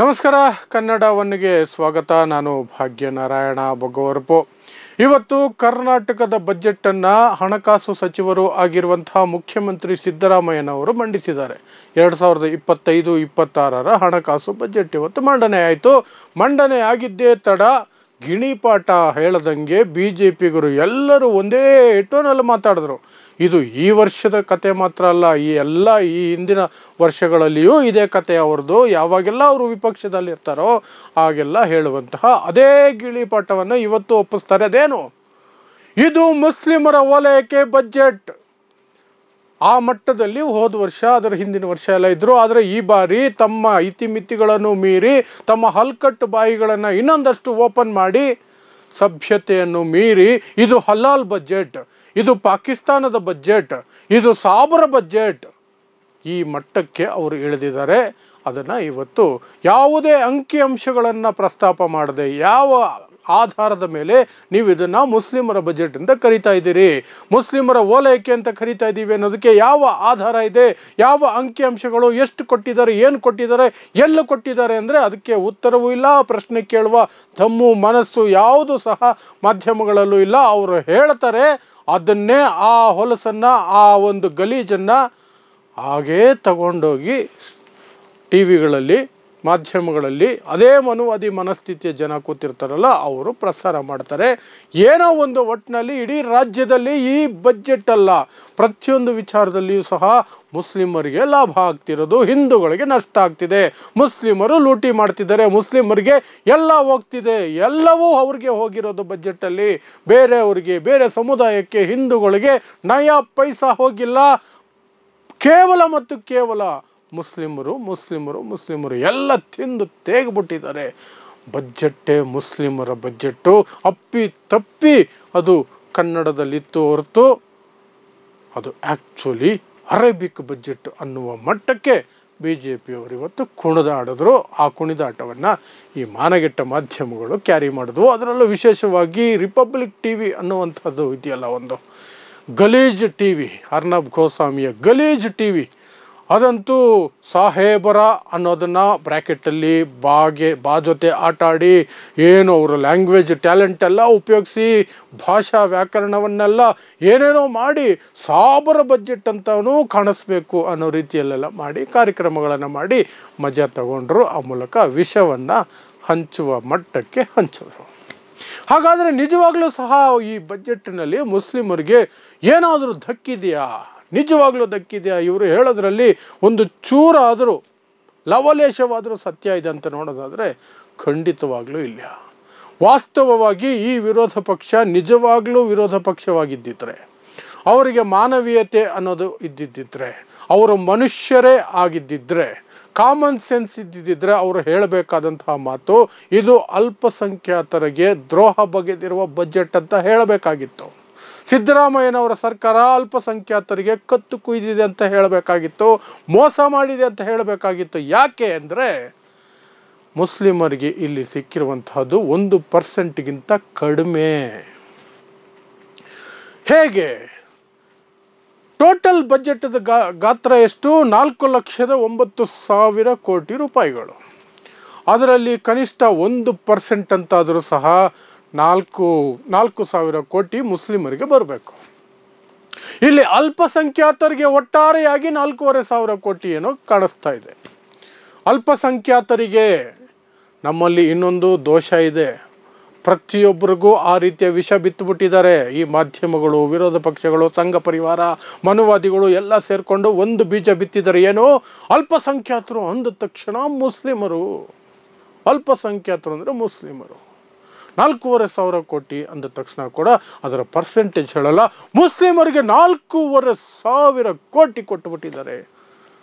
ನಮಸ್ಕಾರ ಕನ್ನಡ ಒನ್ಗೆ ಸ್ವಾಗತ. ನಾನು ಭಾಗ್ಯನಾರಾಯಣ ಬೊಗ್ಗವರಪು. ಇವತ್ತು ಕರ್ನಾಟಕದ ಬಜೆಟನ್ನು ಹಣಕಾಸು ಸಚಿವರು ಆಗಿರುವಂತಹ ಮುಖ್ಯಮಂತ್ರಿ ಸಿದ್ದರಾಮಯ್ಯನವರು ಮಂಡಿಸಿದ್ದಾರೆ. 2025-26 ಹಣಕಾಸು ಬಜೆಟ್ ಇವತ್ತು ಮಂಡನೆ ಆಯಿತು. ಮಂಡನೆ ಆಗಿದ್ದೇ ತಡ ಗಿಣಿಪಾಠ ಹೇಳದಂಗೆ BJಪಿಗರು ಎಲ್ಲರೂ ಒಂದೇ ಟೋನಲ್ಲಿ ಮಾತಾಡಿದ್ರು. ಇದು ಈ ವರ್ಷದ ಕತೆ ಮಾತ್ರ ಅಲ್ಲ, ಈ ಹಿಂದಿನ ವರ್ಷಗಳಲ್ಲಿಯೂ ಇದೇ ಕತೆ ಅವ್ರದ್ದು. ಯಾವಾಗೆಲ್ಲ ಅವರು ವಿಪಕ್ಷದಲ್ಲಿ ಇರ್ತಾರೋ ಆಗೆಲ್ಲ ಹೇಳುವಂತಹ ಅದೇ ಗಿಳಿಪಾಠವನ್ನು ಇವತ್ತು ಒಪ್ಪಿಸ್ತಾರೆ. ಅದೇನು ಇದು ಮುಸ್ಲಿಮರ ವಲಯಕ್ಕೆ ಬಜೆಟ್. ಆ ಮಟ್ಟದಲ್ಲಿ ಹೋದ ವರ್ಷ ಅದರ ಹಿಂದಿನ ವರ್ಷ ಎಲ್ಲ ಇದ್ದರು. ಆದರೆ ಈ ಬಾರಿ ತಮ್ಮ ಇತಿಮಿತಿಗಳನ್ನು ಮೀರಿ ತಮ್ಮ ಹಲ್ಕಟ್ಟು ಬಾಯಿಗಳನ್ನು ಇನ್ನೊಂದಷ್ಟು ಓಪನ್ ಮಾಡಿ ಸಭ್ಯತೆಯನ್ನು ಮೀರಿ ಇದು ಹಲಾಲ್ ಬಜೆಟ್, ಇದು ಪಾಕಿಸ್ತಾನದ ಬಜೆಟ್, ಇದು ಸಾಬರ ಬಜೆಟ್, ಈ ಮಟ್ಟಕ್ಕೆ ಅವರು ಇಳಿದಿದ್ದಾರೆ. ಅದನ್ನು ಇವತ್ತು ಯಾವುದೇ ಅಂಕಿಅಂಶಗಳನ್ನು ಪ್ರಸ್ತಾಪ ಮಾಡದೆ ಯಾವ ಆಧಾರದ ಮೇಲೆ ನೀವು ಇದನ್ನು ಮುಸ್ಲಿಮರ ಬಜೆಟ್ ಅಂತ ಕರಿತಾ ಇದ್ದೀರಿ, ಮುಸ್ಲಿಮರ ಓಲೈಕೆ ಅಂತ ಕರಿತಾ ಇದ್ದೀವಿ ಅನ್ನೋದಕ್ಕೆ ಯಾವ ಆಧಾರ ಇದೆ, ಯಾವ ಅಂಕಿಅಂಶಗಳು, ಎಷ್ಟು ಕೊಟ್ಟಿದ್ದಾರೆ, ಏನು ಕೊಟ್ಟಿದ್ದಾರೆ, ಎಲ್ಲ ಕೊಟ್ಟಿದ್ದಾರೆ ಅಂದರೆ ಅದಕ್ಕೆ ಉತ್ತರವೂ ಇಲ್ಲ. ಪ್ರಶ್ನೆ ಕೇಳುವ ದಮ್ಮು ಮನಸ್ಸು ಯಾವುದು ಸಹ ಮಾಧ್ಯಮಗಳಲ್ಲೂ ಇಲ್ಲ. ಅವರು ಹೇಳ್ತಾರೆ, ಅದನ್ನೇ ಆ ಹೊಲಸನ್ನು, ಆ ಒಂದು ಗಲೀಜನ್ನು ಹಾಗೇ ತಗೊಂಡೋಗಿ ಟಿ ವಿಗಳಲ್ಲಿ, ಮಾಧ್ಯಮಗಳಲ್ಲಿ ಅದೇ ಮನುವಾದಿ ಮನಸ್ಥಿತಿಯ ಜನ ಕೂತಿರ್ತಾರಲ್ಲ ಅವರು ಪ್ರಸಾರ ಮಾಡ್ತಾರೆ. ಏನೋ ಒಂದು ಒಟ್ಟಿನಲ್ಲಿ ಇಡೀ ರಾಜ್ಯದಲ್ಲಿ ಈ ಬಜೆಟ್ ಅಲ್ಲ, ಪ್ರತಿಯೊಂದು ವಿಚಾರದಲ್ಲಿಯೂ ಸಹ ಮುಸ್ಲಿಮರಿಗೆ ಲಾಭ ಆಗ್ತಿರೋದು, ಹಿಂದೂಗಳಿಗೆ ನಷ್ಟ ಆಗ್ತಿದೆ, ಮುಸ್ಲಿಮರು ಲೂಟಿ ಮಾಡ್ತಿದ್ದಾರೆ, ಮುಸ್ಲಿಮರಿಗೆ ಎಲ್ಲ ಹೋಗ್ತಿದೆ, ಎಲ್ಲವೂ ಅವ್ರಿಗೆ ಹೋಗಿರೋದು ಬಜೆಟಲ್ಲಿ. ಬೇರೆಯವ್ರಿಗೆ, ಬೇರೆ ಸಮುದಾಯಕ್ಕೆ, ಹಿಂದೂಗಳಿಗೆ ನಯಾ ಪೈಸಾ ಹೋಗಿಲ್ಲ. ಕೇವಲ ಮತ್ತು ಕೇವಲ ಮುಸ್ಲಿಮರು ಎಲ್ಲ ತಿಂದು ತೇಗ್ಬಿಟ್ಟಿದ್ದಾರೆ. ಬಜೆಟ್ಟೇ ಮುಸ್ಲಿಮರ ಬಜೆಟ್ಟು. ಅಪ್ಪಿ ತಪ್ಪಿ ಅದು ಕನ್ನಡದಲ್ಲಿತ್ತು ಹೊರತು ಅದು ಆ್ಯಕ್ಚುಲಿ ಅರೇಬಿಕ್ ಬಜೆಟ್ ಅನ್ನುವ ಮಟ್ಟಕ್ಕೆ BJಪಿಯವರು ಇವತ್ತು ಕುಣಿದಾಡಿದ್ರು. ಆ ಕುಣಿದಾಟವನ್ನು ಈ ಮಾನಗೆಟ್ಟ ಮಾಧ್ಯಮಗಳು ಕ್ಯಾರಿ ಮಾಡಿದ್ವು. ಅದರಲ್ಲೂ ವಿಶೇಷವಾಗಿ ರಿಪಬ್ಲಿಕ್ TV ಅನ್ನುವಂಥದ್ದು ಇದೆಯಲ್ಲ, ಒಂದು ಗಲೀಜ್ TV, ಅರ್ನಬ್ ಗೋಸ್ವಾಮಿಯ ಗಲೀಜ್ TV, ಅದಂತೂ ಸಾಹೇಬರ ಅನ್ನೋದನ್ನು ಬ್ರ್ಯಾಕೆಟಲ್ಲಿ ಜೊತೆ ಆಟ ಆಡಿ ಏನು ಅವರ ಲ್ಯಾಂಗ್ವೇಜ್ ಟ್ಯಾಲೆಂಟ್ ಎಲ್ಲ ಉಪಯೋಗಿಸಿ ಭಾಷಾ ವ್ಯಾಕರಣವನ್ನೆಲ್ಲ ಏನೇನೋ ಮಾಡಿ ಸಾಬರ ಬಜೆಟ್ ಅಂತವೂ ಕಾಣಿಸ್ಬೇಕು ಅನ್ನೋ ರೀತಿಯಲ್ಲೆಲ್ಲ ಮಾಡಿ ಕಾರ್ಯಕ್ರಮಗಳನ್ನು ಮಾಡಿ ಮಜಾ ತಗೊಂಡ್ರು. ಆ ಮೂಲಕ ವಿಷವನ್ನು ಹಂಚುವ ಮಟ್ಟಕ್ಕೆ ಹಂಚಿದ್ರು. ಹಾಗಾದರೆ ನಿಜವಾಗ್ಲೂ ಸಹ ಈ ಬಜೆಟ್ನಲ್ಲಿ ಮುಸ್ಲಿಮರಿಗೆ ಏನಾದರೂ ಧಕ್ಕಿದೆಯಾ? ನಿಜವಾಗ್ಲೂ ಧಕ್ಕಿದೆಯಾ? ಇವರು ಹೇಳೋದ್ರಲ್ಲಿ ಒಂದು ಚೂರಾದರೂ, ಲವಲೇಶವಾದರೂ ಸತ್ಯ ಇದೆ ಅಂತ ನೋಡೋದಾದರೆ ಖಂಡಿತವಾಗ್ಲೂ ಇಲ್ಲ. ವಾಸ್ತವವಾಗಿ ಈ ವಿರೋಧ ಪಕ್ಷ ನಿಜವಾಗ್ಲೂ ವಿರೋಧ ಪಕ್ಷವಾಗಿದ್ದಿದ್ರೆ, ಅವರಿಗೆ ಮಾನವೀಯತೆ ಅನ್ನೋದು ಇದ್ದಿದ್ದಿದ್ರೆ, ಅವರು ಮನುಷ್ಯರೇ ಆಗಿದ್ದಿದ್ರೆ, ಕಾಮನ್ ಸೆನ್ಸ್ ಇದ್ದಿದ್ದರೆ ಅವರು ಹೇಳಬೇಕಾದಂತಹ ಮಾತು ಇದು ಅಲ್ಪಸಂಖ್ಯಾತರಿಗೆ ದ್ರೋಹ ಬಗೆದಿರುವ ಬಜೆಟ್ ಅಂತ ಹೇಳಬೇಕಾಗಿತ್ತು. ಸಿದ್ದರಾಮಯ್ಯನವರ ಸರ್ಕಾರ ಅಲ್ಪಸಂಖ್ಯಾತರಿಗೆ ಕತ್ತು ಕುಯ್ದಿದೆ ಅಂತ ಹೇಳಬೇಕಾಗಿತ್ತು, ಮೋಸ ಮಾಡಿದೆ ಅಂತ ಹೇಳಬೇಕಾಗಿತ್ತು. ಯಾಕೆ ಅಂದರೆ ಮುಸ್ಲಿಮರಿಗೆ ಇಲ್ಲಿ ಸಿಕ್ಕಿರುವಂತಹದ್ದು 1% ಕಡಿಮೆ. ಹೇಗೆ? ಟೋಟಲ್ ಬಜೆಟ್ದ ಗಾತ್ರ ಎಷ್ಟು? 4,09,000 ಕೋಟಿ ರೂಪಾಯಿಗಳು. ಅದರಲ್ಲಿ ಕನಿಷ್ಠ 1% ಅಂತಾದರೂ ಸಹ 4,000 ಕೋಟಿ ಮುಸ್ಲಿಮರಿಗೆ ಬರಬೇಕು. ಇಲ್ಲಿ ಅಲ್ಪಸಂಖ್ಯಾತರಿಗೆ ಒಟ್ಟಾರೆಯಾಗಿ 4,500 ಕೋಟಿ ಏನೋ ಕಾಣಿಸ್ತಾ ಇದೆ. ಅಲ್ಪಸಂಖ್ಯಾತರಿಗೆ ನಮ್ಮಲ್ಲಿ ಇನ್ನೊಂದು ದೋಷ ಇದೆ. ಪ್ರತಿಯೊಬ್ಬರಿಗೂ ಆ ರೀತಿಯ ವಿಷ ಬಿತ್ತುಬಿಟ್ಟಿದ್ದಾರೆ ಈ ಮಾಧ್ಯಮಗಳು, ವಿರೋಧ ಪಕ್ಷಗಳು, ಸಂಘ ಪರಿವಾರ, ಮನುವಾದಿಗಳು ಎಲ್ಲ ಸೇರಿಕೊಂಡು ಒಂದು ಬೀಜ ಬಿತ್ತಿದ್ದಾರೆ. ಏನು? ಅಲ್ಪಸಂಖ್ಯಾತರು ಅಂದ ತಕ್ಷಣ ಮುಸ್ಲಿಮರು, ಅಲ್ಪಸಂಖ್ಯಾತರು ಅಂದರೆ ಮುಸ್ಲಿಮರು. 4,500 ಕೋಟಿ ಅಂದ ತಕ್ಷಣ ಕೂಡ ಅದರ ಪರ್ಸೆಂಟೇಜ್ ಹೇಳಲ್ಲ. ಮುಸ್ಲಿಮರಿಗೆ 4,500 ಕೋಟಿ ಕೊಟ್ಟುಬಿಟ್ಟಿದ್ದಾರೆ.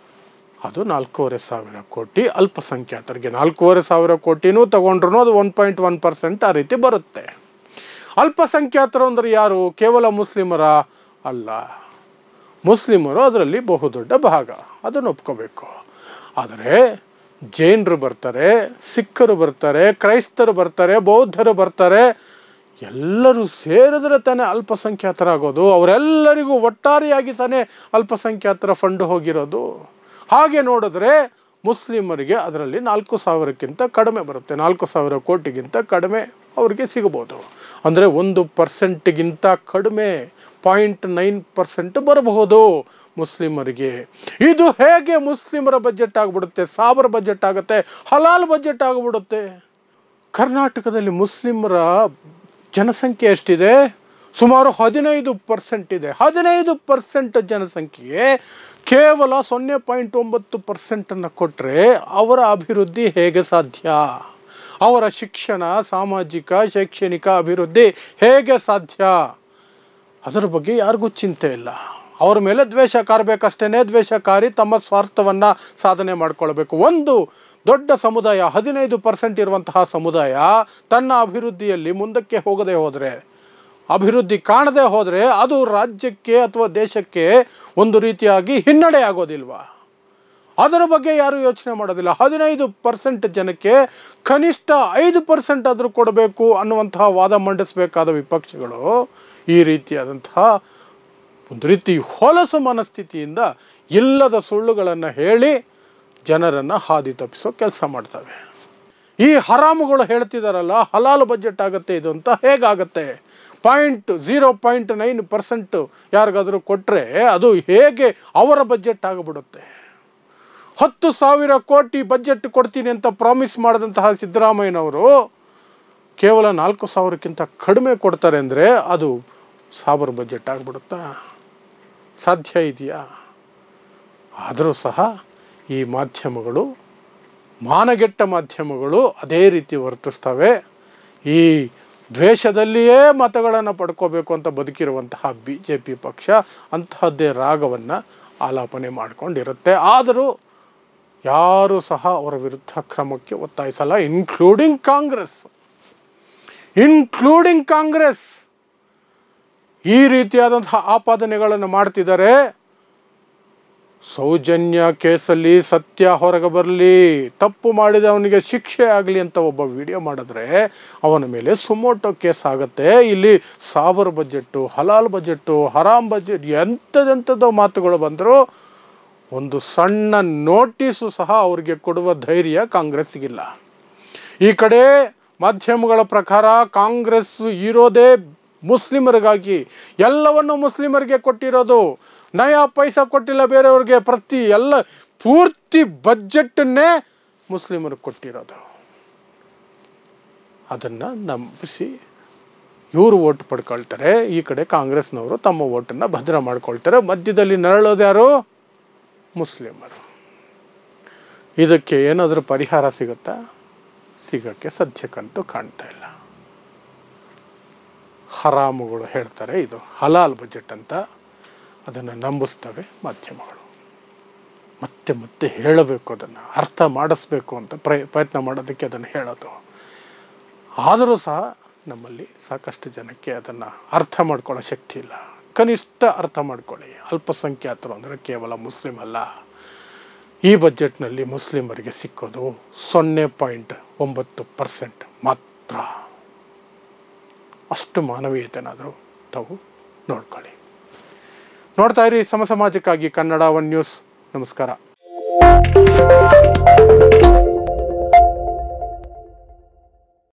ಅದು 4,500 ಕೋಟಿ. ಅಲ್ಪಸಂಖ್ಯಾತರಿಗೆ 4,500 ಕೋಟಿನೂ ತಗೊಂಡ್ರು ಅದು 1.1% ಆ ರೀತಿ ಬರುತ್ತೆ. ಅಲ್ಪಸಂಖ್ಯಾತರು ಅಂದರೆ ಯಾರು? ಕೇವಲ ಮುಸ್ಲಿಮರ ಅಲ್ಲ, ಮುಸ್ಲಿಮರು ಅದರಲ್ಲಿ ಬಹುದೊಡ್ಡ ಭಾಗ, ಅದನ್ನು ಒಪ್ಕೋಬೇಕು. ಆದರೆ ಜೈನರು ಬರ್ತಾರೆ, ಸಿಖ್ಖರು ಬರ್ತಾರೆ, ಕ್ರೈಸ್ತರು ಬರ್ತಾರೆ, ಬೌದ್ಧರು ಬರ್ತಾರೆ, ಎಲ್ಲರೂ ಸೇರಿದ್ರೆ ತಾನೇ ಅಲ್ಪಸಂಖ್ಯಾತರಾಗೋದು. ಅವರೆಲ್ಲರಿಗೂ ಒಟ್ಟಾರೆಯಾಗಿ ತಾನೇ ಅಲ್ಪಸಂಖ್ಯಾತರ ಫಂಡ್ ಹೋಗಿರೋದು. ಹಾಗೆ ನೋಡಿದ್ರೆ ಮುಸ್ಲಿಮರಿಗೆ ಅದರಲ್ಲಿ 4,000ಕ್ಕಿಂತ ಕಡಿಮೆ ಬರುತ್ತೆ, 4,000 ಕೋಟಿಗಿಂತ ಕಡಿಮೆ ಅವರಿಗೆ ಸಿಗಬಹುದು. ಅಂದರೆ 1% ಕಡಿಮೆ 0.9% ಬರಬಹುದು ಮುಸ್ಲಿಮರಿಗೆ. ಇದು ಹೇಗೆ ಮುಸ್ಲಿಮರ ಬಜೆಟ್ ಆಗಿಬಿಡುತ್ತೆ, ಸಾವಿರ ಬಜೆಟ್ ಆಗುತ್ತೆ, ಹಲಾಲ್ ಬಜೆಟ್ ಆಗಿಬಿಡುತ್ತೆ. ಕರ್ನಾಟಕದಲ್ಲಿ ಮುಸ್ಲಿಮರ ಜನಸಂಖ್ಯೆ ಎಷ್ಟಿದೆ? ಸುಮಾರು 15% ಇದೆ. 15% ಜನಸಂಖ್ಯೆಗೆ ಕೇವಲ 0.9% ಕೊಟ್ಟರೆ ಅವರ ಅಭಿವೃದ್ಧಿ ಹೇಗೆ ಸಾಧ್ಯ? ಅವರ ಶಿಕ್ಷಣ, ಸಾಮಾಜಿಕ, ಶೈಕ್ಷಣಿಕ ಅಭಿವೃದ್ಧಿ ಹೇಗೆ ಸಾಧ್ಯ? ಅದರ ಬಗ್ಗೆ ಯಾರಿಗೂ ಚಿಂತೆ ಇಲ್ಲ. ಅವ್ರ ಮೇಲೆ ದ್ವೇಷ ಕಾರಬೇಕಷ್ಟೇ, ದ್ವೇಷಕಾರಿ ತಮ್ಮ ಸ್ವಾರ್ಥವನ್ನು ಸಾಧನೆ ಮಾಡಿಕೊಳ್ಬೇಕು. ಒಂದು ದೊಡ್ಡ ಸಮುದಾಯ 15% ಇರುವಂತಹ ಸಮುದಾಯ ತನ್ನ ಅಭಿವೃದ್ಧಿಯಲ್ಲಿ ಮುಂದಕ್ಕೆ ಹೋಗದೆ ಹೋದರೆ, ಅಭಿವೃದ್ಧಿ ಕಾಣದೆ ಹೋದರೆ ಅದು ರಾಜ್ಯಕ್ಕೆ ಅಥವಾ ದೇಶಕ್ಕೆ ಒಂದು ರೀತಿಯಾಗಿ ಹಿನ್ನಡೆ ಆಗೋದಿಲ್ವಾ? ಅದರ ಬಗ್ಗೆ ಯಾರೂ ಯೋಚನೆ ಮಾಡೋದಿಲ್ಲ. 15% ಜನಕ್ಕೆ ಕನಿಷ್ಠ 5% ಆದರೂ ಕೊಡಬೇಕು ಅನ್ನುವಂತಹ ವಾದ ಮಂಡಿಸಬೇಕಾದ ವಿಪಕ್ಷಗಳು ಈ ರೀತಿಯಾದಂತಹ ಒಂದು ರೀತಿ ಹೊಲಸು ಮನಸ್ಥಿತಿಯಿಂದ ಇಲ್ಲದ ಸುಳ್ಳುಗಳನ್ನು ಹೇಳಿ ಜನರನ್ನು ಹಾದಿ ತಪ್ಪಿಸೋ ಕೆಲಸ ಮಾಡ್ತವೆ. ಈ ಹರಾಮುಗಳು ಹೇಳ್ತಿದಾರಲ್ಲ, ಹಲಾಲು ಬಜೆಟ್ ಆಗುತ್ತೆ ಇದು ಅಂತ. ಹೇಗಾಗತ್ತೆ? 0.9% ಯಾರಿಗಾದರೂ ಕೊಟ್ಟರೆ ಅದು ಹೇಗೆ ಅವರ ಬಜೆಟ್ ಆಗಿಬಿಡುತ್ತೆ? 10,000 ಕೋಟಿ ಬಜೆಟ್ ಕೊಡ್ತೀನಿ ಅಂತ ಪ್ರಾಮಿಸ್ ಮಾಡಿದಂತಹ ಸಿದ್ದರಾಮಯ್ಯನವರು ಕೇವಲ 4,000ಕ್ಕಿಂತ ಕಡಿಮೆ ಕೊಡ್ತಾರೆ ಅಂದರೆ ಅದು ಸಾವಿರ ಬಜೆಟ್ ಆಗಿಬಿಡುತ್ತಾ? ಸಾಧ್ಯ ಇದೆಯಾ? ಆದರೂ ಸಹ ಈ ಮಾಧ್ಯಮಗಳು, ಮಾನಗೆಟ್ಟ ಮಾಧ್ಯಮಗಳು ಅದೇ ರೀತಿ ವರ್ತಿಸ್ತವೆ. ಈ ದ್ವೇಷದಲ್ಲಿಯೇ ಮತಗಳನ್ನು ಪಡ್ಕೋಬೇಕು ಅಂತ ಬದುಕಿರುವಂತಹ BJP ಪಕ್ಷ ಅಂತಹದ್ದೇ ರಾಗವನ್ನು ಆಲಾಪನೆ ಮಾಡಿಕೊಂಡಿರುತ್ತೆ. ಆದರೂ ಯಾರೂ ಸಹ ಅವರ ವಿರುದ್ಧ ಕ್ರಮಕ್ಕೆ ಒತ್ತಾಯಿಸಲ್ಲ, ಇನ್ಕ್ಲೂಡಿಂಗ್ ಕಾಂಗ್ರೆಸ್. ಈ ರೀತಿಯಾದಂತಹ ಆಪಾದನೆಗಳನ್ನು ಮಾಡ್ತಿದ್ದಾರೆ. ಸೌಜನ್ಯ ಕೇಸಲ್ಲಿ ಸತ್ಯ ಹೊರಗೆ ಬರಲಿ, ತಪ್ಪು ಮಾಡಿದವನಿಗೆ ಶಿಕ್ಷೆ ಆಗಲಿ ಅಂತ ಒಬ್ಬ ವಿಡಿಯೋ ಮಾಡಿದ್ರೆ ಅವನ ಮೇಲೆ ಸುಮೋಟೋ ಕೇಸ್ ಆಗುತ್ತೆ. ಇಲ್ಲಿ ಸಾವಿರ ಬಜೆಟ್ಟು, ಹಲಾಲ್ ಬಜೆಟ್ಟು, ಹರಾಮ್ ಬಜೆಟ್, ಎಂಥದೆಂಥದ್ದೋ ಮಾತುಗಳು ಬಂದರೂ ಒಂದು ಸಣ್ಣ ನೋಟಿಸು ಸಹ ಅವ್ರಿಗೆ ಕೊಡುವ ಧೈರ್ಯ ಕಾಂಗ್ರೆಸ್ಸಿಗಿಲ್ಲ. ಈ ಕಡೆ ಮಾಧ್ಯಮಗಳ ಪ್ರಕಾರ ಕಾಂಗ್ರೆಸ್ ಇರೋದೇ ಮುಸ್ಲಿಮರಿಗಾಗಿ, ಎಲ್ಲವನ್ನು ಮುಸ್ಲಿಮರಿಗೆ ಕೊಟ್ಟಿರೋದು, ನಯಾ ಪೈಸಾ ಕೊಟ್ಟಿಲ್ಲ ಬೇರೆಯವ್ರಿಗೆ. ಪೂರ್ತಿ ಬಜೆಟನ್ನೇ ಮುಸ್ಲಿಮರಿಗೆ ಕೊಟ್ಟಿರೋದು. ಅದನ್ನು ನಂಬಿಸಿ ಇವರು ಓಟ್ ಪಡ್ಕೊಳ್ತಾರೆ. ಈ ಕಡೆ ಕಾಂಗ್ರೆಸ್ನವರು ತಮ್ಮ ಓಟನ್ನು ಭದ್ರ ಮಾಡ್ಕೊಳ್ತಾರೆ. ಮಧ್ಯದಲ್ಲಿ ನರಳೋದು ಯಾರು? ಮುಸ್ಲಿಮರು. ಇದಕ್ಕೆ ಏನಾದರೂ ಪರಿಹಾರ ಸಿಗುತ್ತಾ? ಸಿಗೋಕ್ಕೆ ಸದ್ಯಕ್ಕಂತೂ ಕಾಣ್ತಾ ಇಲ್ಲ. ಹರಾಮುಗಳು ಹೇಳ್ತಾರೆ ಇದು ಹಲಾಲ್ ಬಜೆಟ್ ಅಂತ, ಅದನ್ನು ನಂಬಿಸ್ತವೆ ಮಾಧ್ಯಮಗಳು. ಮತ್ತೆ ಹೇಳಬೇಕು, ಅದನ್ನು ಅರ್ಥ ಮಾಡಿಸ್ಬೇಕು ಅಂತ ಪ್ರಯತ್ನ ಮಾಡೋದಕ್ಕೆ ಅದನ್ನು ಹೇಳೋದು. ಆದರೂ ಸಹ ನಮ್ಮಲ್ಲಿ ಸಾಕಷ್ಟು ಜನಕ್ಕೆ ಅದನ್ನು ಅರ್ಥ ಮಾಡ್ಕೊಳ್ಳೋ ಶಕ್ತಿ ಇಲ್ಲ. ಕನಿಷ್ಠ ಅರ್ಥ ಮಾಡ್ಕೊಳ್ಳಿ, ಅಲ್ಪಸಂಖ್ಯಾತರು ಅಂದರೆ ಕೇವಲ ಮುಸ್ಲಿಮ್ ಅಲ್ಲ. ಈ ಬಜೆಟ್ನಲ್ಲಿ ಮುಸ್ಲಿಮರಿಗೆ ಸಿಕ್ಕೋದು 0.9% ಮಾತ್ರ. ಅಷ್ಟು ಮಾನವೀಯತೆನಾದರೂ ತಾವು ನೋಡ್ಕೊಳ್ಳಿ. ನೋಡ್ತಾ ಇರಿ ಸಮಾಜಕ್ಕಾಗಿ ಕನ್ನಡ 1 ನ್ಯೂಸ್. ನಮಸ್ಕಾರ.